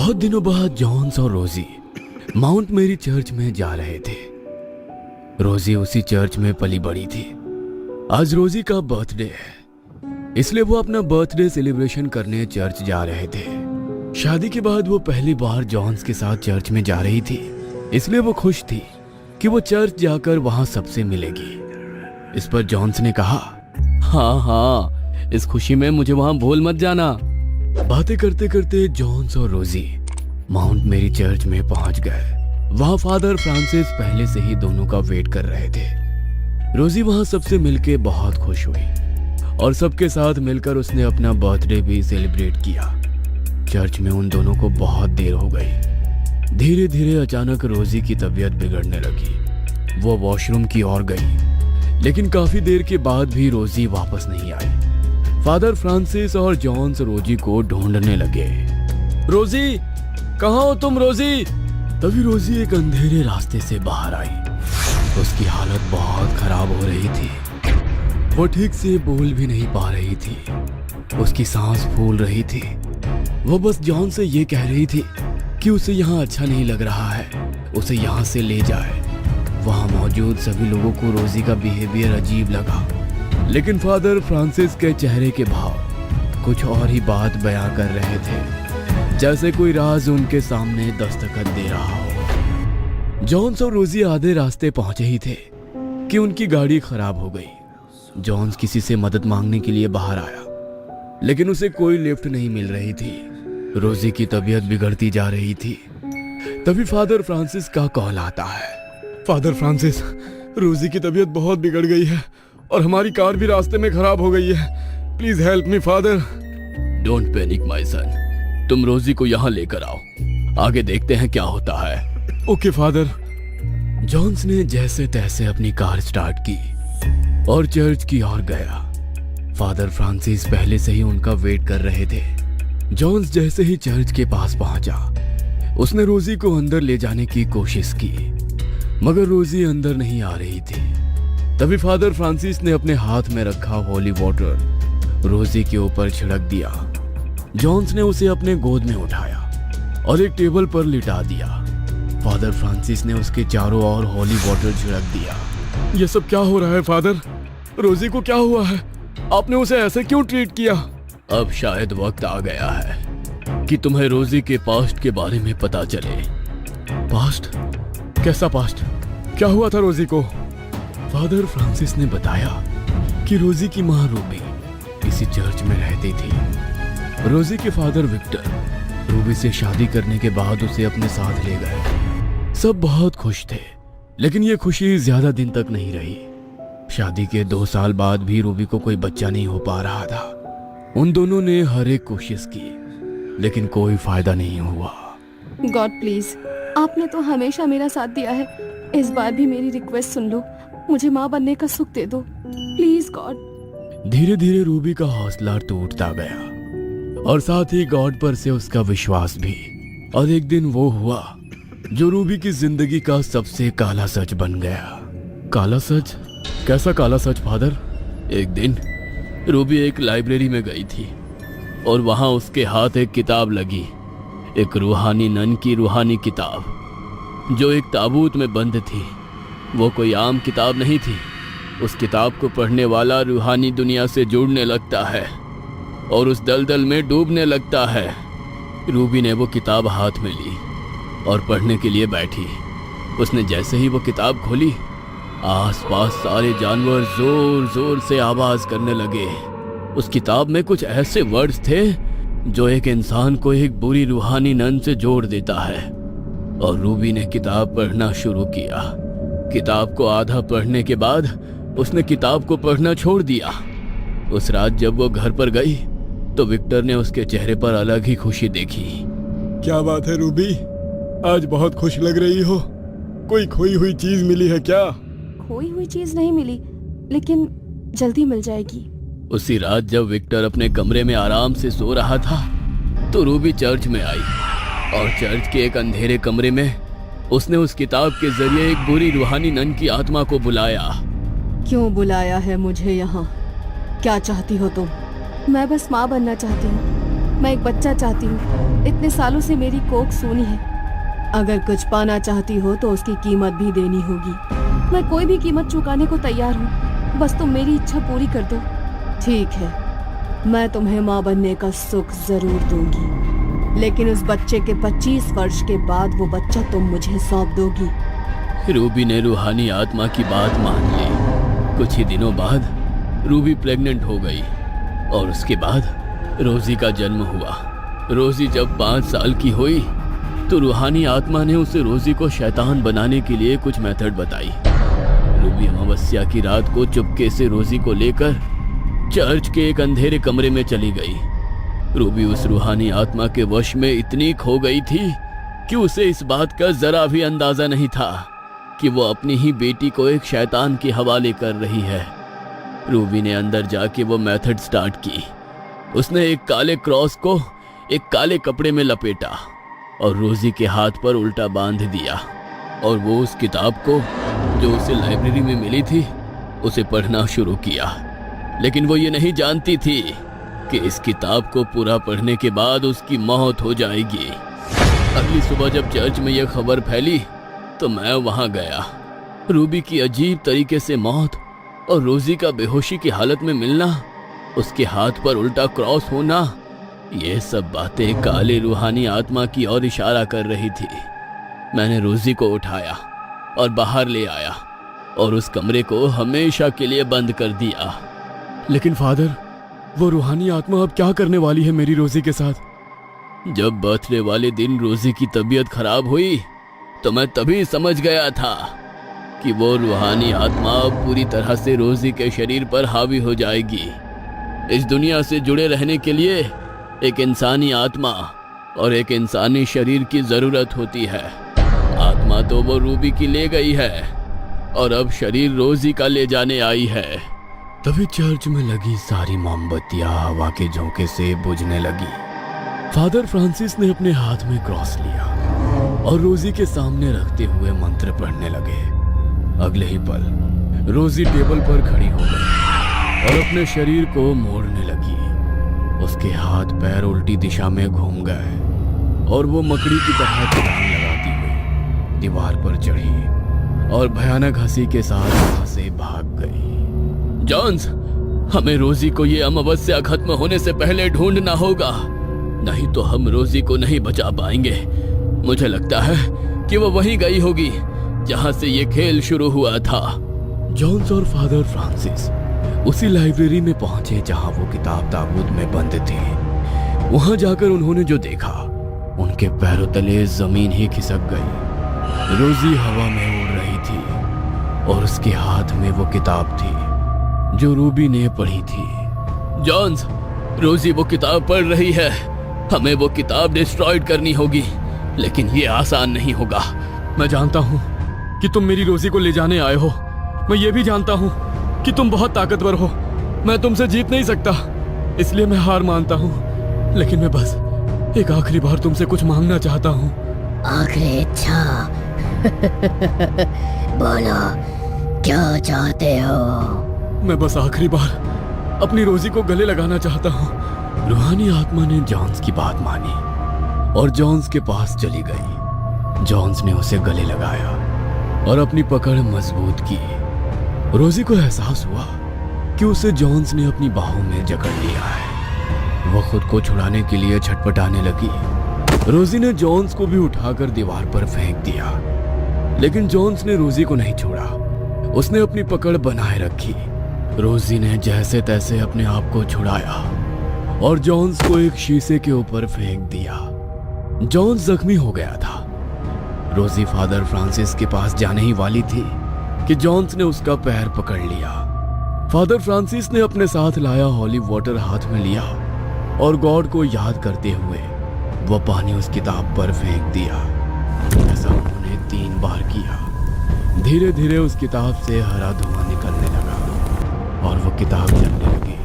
बहुत दिनों बाद जॉन्स और रोजी माउंट मेरी चर्च में जा रहे थे। रोजी उसी चर्च में पली बड़ी थी। आज रोजी का बर्थडे है, इसलिए वो अपना बर्थडे सेलिब्रेशन करने चर्च जा रहे थे। शादी के बाद वो पहली बार जॉन्स के साथ चर्च में जा रही थी, इसलिए वो खुश थी कि वो चर्च जाकर वहां सबसे मिलेगी। इस पर जॉन्स ने कहा, हाँ, इस खुशी में मुझे वहां भूल मत जाना। बातें करते करते जॉन्स और रोजी माउंट मेरी चर्च में पहुंच गए। वहां फादर फ्रांसिस पहले से ही दोनों का वेट कर रहे थे। रोजी वहां सबसे मिलके बहुत खुश हुई और सबके साथ मिलकर उसने अपना बर्थडे भी सेलिब्रेट किया। चर्च में उन दोनों को बहुत देर हो गई। धीरे धीरे अचानक रोजी की तबीयत बिगड़ने लगी। वो वॉशरूम की ओर गई, लेकिन काफी देर के बाद भी रोजी वापस नहीं आई। फादर फ्रांसिस और जॉन्स रोजी को ढूंढने लगे। रोजी, कहाँ हो तुम रोजी? तभी रोजी एक अंधेरे रास्ते से बाहर आई। उसकी हालत बहुत खराब हो रही थी। वो ठीक से बोल भी नहीं पा रही थी। उसकी सांस फूल रही थी। वो बस जॉन से ये कह रही थी कि उसे यहाँ अच्छा नहीं लग रहा है, उसे यहाँ से ले जाए। वहाँ मौजूद सभी लोगों को रोजी का बिहेवियर अजीब लगा, लेकिन फादर फ्रांसिस के चेहरे के भाव कुछ और ही बात बयां कर रहे थे, जैसे कोई राज उनके सामने दस्तखत दे रहा हो। जॉन्स और रोजी आधे रास्ते पहुंचे ही थे कि उनकी गाड़ी खराब हो गई। जॉन्स किसी से मदद मांगने के लिए बाहर आया, लेकिन उसे कोई लिफ्ट नहीं मिल रही थी। रोजी की तबीयत बिगड़ती जा रही थी। तभी फादर फ्रांसिस का कॉल आता है। फादर फ्रांसिस, रोजी की तबीयत बहुत बिगड़ गई है और हमारी कार भी रास्ते में खराब हो गई है। Please help me father. Don't panic my son, तुम रोजी को यहाँ लेकर आओ, आगे देखते हैं क्या होता है। Okay father. जॉन्स ने जैसे तैसे अपनी कार स्टार्ट की और चर्च की ओर गया। फादर फ्रांसिस पहले से ही उनका वेट कर रहे थे। जॉन्स जैसे ही चर्च के पास पहुंचा, उसने रोजी को अंदर ले जाने की कोशिश की, मगर रोजी अंदर नहीं आ रही थी। तभी फादर फ्रांसिस ने अपने हाथ में रखा होली वाटर रोजी के ऊपर छिड़क दिया। जॉन्स ने उसे अपने गोद में उठाया और एक टेबल पर लिटा दिया। फादर फ्रांसिस ने उसके चारों ओर होली वाटर छिड़क दिया। ये सब क्या हो रहा है फादर? रोजी को क्या हुआ है? आपने उसे ऐसे क्यों ट्रीट किया? अब शायद वक्त आ गया है कि तुम्हें रोजी के पास्ट के बारे में पता चले। पास्ट? कैसा पास्ट? क्या हुआ था रोजी को? फादर फ्रांसिस ने बताया कि रोजी की माँ रूबी इसी चर्च में रहती थी। रोजी के फादर विक्टर रूबी से शादी करने के बाद उसे अपने साथ ले गए। सब बहुत खुश थे, लेकिन ये खुशी ज्यादा दिन तक नहीं रही। शादी के 2 साल बाद भी रूबी को कोई बच्चा नहीं हो पा रहा था। उन दोनों ने हर एक कोशिश की, लेकिन कोई फायदा नहीं हुआ। गॉड प्लीज, आपने तो हमेशा मेरा साथ दिया है, इस बार भी मेरी रिक्वेस्ट सुन लो, मुझे माँ बनने का सुख दे दो प्लीज गॉड। धीरे धीरे रूबी का हौसला टूटता गया और साथ ही गॉड पर से उसका विश्वास भी। और एक दिन वो हुआ जो रूबी की जिंदगी का सबसे काला सच बन गया। काला सच? कैसा काला सच फादर? एक दिन रूबी एक लाइब्रेरी में गई थी और वहां उसके हाथ एक किताब लगी, एक रूहानी नन की रूहानी किताब जो एक ताबूत में बंद थी। वो कोई आम किताब नहीं थी। उस किताब को पढ़ने वाला रूहानी दुनिया से जुड़ने लगता है और उस दलदल में डूबने लगता है। रूबी ने वो किताब हाथ में ली और पढ़ने के लिए बैठी। उसने जैसे ही वो किताब खोली, आसपास सारे जानवर जोर जोर से आवाज करने लगे। उस किताब में कुछ ऐसे वर्ड्स थे जो एक इंसान को एक बुरी रूहानी नन से जोड़ देता है। और रूबी ने किताब पढ़ना शुरू किया। किताब को आधा पढ़ने के बाद उसने किताब को पढ़ना छोड़ दिया। उस रात जब वो घर पर गई तो विक्टर ने उसके चेहरे पर अलग ही खुशी देखी। क्या बात है रूबी, आज बहुत खुश लग रही हो। कोई खोई हुई चीज मिली है क्या? खोई हुई चीज नहीं मिली, लेकिन जल्दी मिल जाएगी। उसी रात जब विक्टर अपने कमरे में आराम से सो रहा था तो रूबी चर्च में आई और चर्च के एक अंधेरे कमरे में उसने उस किताब के जरिए एक बुरी रूहानी नन की आत्मा को बुलाया। क्यों बुलाया है मुझे यहाँ? क्या चाहती हो तुम? मैं बस माँ बनना चाहती हूँ। मैं एक बच्चा चाहती हूँ। इतने सालों से मेरी कोख सूनी है। अगर कुछ पाना चाहती हो तो उसकी कीमत भी देनी होगी। मैं कोई भी कीमत चुकाने को तैयार हूँ, बस तुम मेरी इच्छा पूरी कर दो। ठीक है, मैं तुम्हें माँ बनने का सुख जरूर दूंगी, लेकिन उस बच्चे के 25 वर्ष के बाद वो बच्चा तुम मुझे सौंप दोगी। रूबी ने रूहानी आत्मा की बात मान ली। कुछ ही दिनों बाद रूबी प्रेग्नेंट हो गई और उसके बाद रोजी का जन्म हुआ। रोजी जब 5 साल की हुई तो रूहानी आत्मा ने उसे रोजी को शैतान बनाने के लिए कुछ मेथड बताई। रूबी अमावस्या की रात को चुपके से रोजी को लेकर चर्च के एक अंधेरे कमरे में चली गई। रूबी उस रूहानी आत्मा के वश में इतनी खो गई थी कि उसे इस बात का जरा भी अंदाजा नहीं था कि वो अपनी ही बेटी को एक शैतान के हवाले कर रही है। रूबी ने अंदर जाके वो मेथड स्टार्ट की। उसने एक काले क्रॉस को एक काले कपड़े में लपेटा और रोजी के हाथ पर उल्टा बांध दिया और वो उस किताब को जो उसे लाइब्रेरी में मिली थी उसे पढ़ना शुरू किया। लेकिन वो ये नहीं जानती थी कि इस किताब को पूरा पढ़ने के बाद उसकी मौत हो जाएगी। अगली सुबह जब चर्च में यह खबर फैली तो मैं वहां गया। रूबी की अजीब तरीके से मौत और रोजी का बेहोशी की हालत में मिलना, उसके हाथ पर उल्टा क्रॉस होना, ये सब बातें काले रूहानी आत्मा की ओर इशारा कर रही थी। मैंने रोजी को उठाया और बाहर ले आया और उस कमरे को हमेशा के लिए बंद कर दिया। लेकिन फादर, वो रूहानी आत्मा अब क्या करने वाली है मेरी रोजी के साथ? जब बर्थडे वाले दिन रोजी की तबीयत खराब हुई तो मैं तभी समझ गया था कि वो रूहानी आत्मा अब पूरी तरह से रोजी के शरीर पर हावी हो जाएगी। इस दुनिया से जुड़े रहने के लिए एक इंसानी आत्मा और एक इंसानी शरीर की जरूरत होती है। आत्मा तो वो रूबी की ले गई है और अब शरीर रोजी का ले जाने आई है। तभी चर्च में लगी सारी मोमबत्तियां हवा के झोंके से बुझने लगी। फादर फ्रांसिस ने अपने हाथ में क्रॉस लिया और रोजी के सामने रखते हुए मंत्र पढ़ने लगे। अगले ही पल रोजी टेबल पर खड़ी हो गई और अपने शरीर को मोड़ने लगी। उसके हाथ पैर उल्टी दिशा में घूम गए और वो मकड़ी की तरह छलांग लगाती हुई दीवार पर चढ़ी और भयानक हंसी के साथ वहां से भाग गई। जॉन्स, हमें रोजी को ये अमावस्या खत्म होने से पहले ढूंढना होगा, नहीं तो हम रोजी को नहीं बचा पाएंगे। मुझे लगता है कि वो वहीं गई होगी जहां से ये खेल शुरू हुआ था। जॉन्स और फादर फ्रांसिस उसी लाइब्रेरी में पहुंचे जहां वो किताब ताबूत में बंद थी। वहां जाकर उन्होंने जो देखा, उनके पैरों तले जमीन ही खिसक गई। रोजी हवा में उड़ रही थी और उसके हाथ में वो किताब थी जो रूबी ने पढ़ी थी। जॉन्स, रोजी वो किताब पढ़ रही है। हमें वो किताब डिस्ट्रॉयड करनी होगी, लेकिन ये आसान नहीं होगा। मैं जानता हूँ कि तुम मेरी रोजी को ले जाने आए हो। मैं ये भी जानता हूँ कि तुम बहुत ताकतवर हो। मैं तुमसे जीत नहीं सकता, इसलिए मैं हार मानता हूँ। लेकिन मैं बस एक आखिरी बार तुमसे कुछ मांगना चाहता हूँ। आखिरी इच्छा? बोलो, क्या चाहते हो? मैं बस आखिरी बार अपनी रोजी को गले लगाना चाहता हूँ। रूहानी आत्मा ने जॉन्स की बात मानी और जॉन्स के पास चली गई। जॉन्स ने उसे गले लगाया और अपनी पकड़ मजबूत की। रोजी को एहसास हुआ कि उसे जॉन्स ने अपनी बाहों में जकड़ लिया है। वो खुद को छुड़ाने के लिए छटपटाने लगी। रोजी ने जॉन्स को भी उठाकर दीवार पर फेंक दिया, लेकिन जॉन्स ने रोजी को नहीं छोड़ा। उसने अपनी पकड़ बनाए रखी। रोजी ने जैसे तैसे अपने आप को छुड़ाया और जॉन्स को एक शीशे के ऊपर फेंक दिया। जॉन्स जख्मी हो गया था। रोजी फादर फ्रांसिस के पास जाने ही वाली थी कि जॉन्स ने उसका पैर पकड़ लिया। फादर फ्रांसिस ने अपने साथ लाया हॉली वाटर हाथ में लिया और गॉड को याद करते हुए वो पानी उस किताब पर फेंक दिया। ऐसा उन्होंने 3 बार किया। धीरे धीरे उस किताब से हरा धुआं निकलने लगा और वो किताब जलने लगी।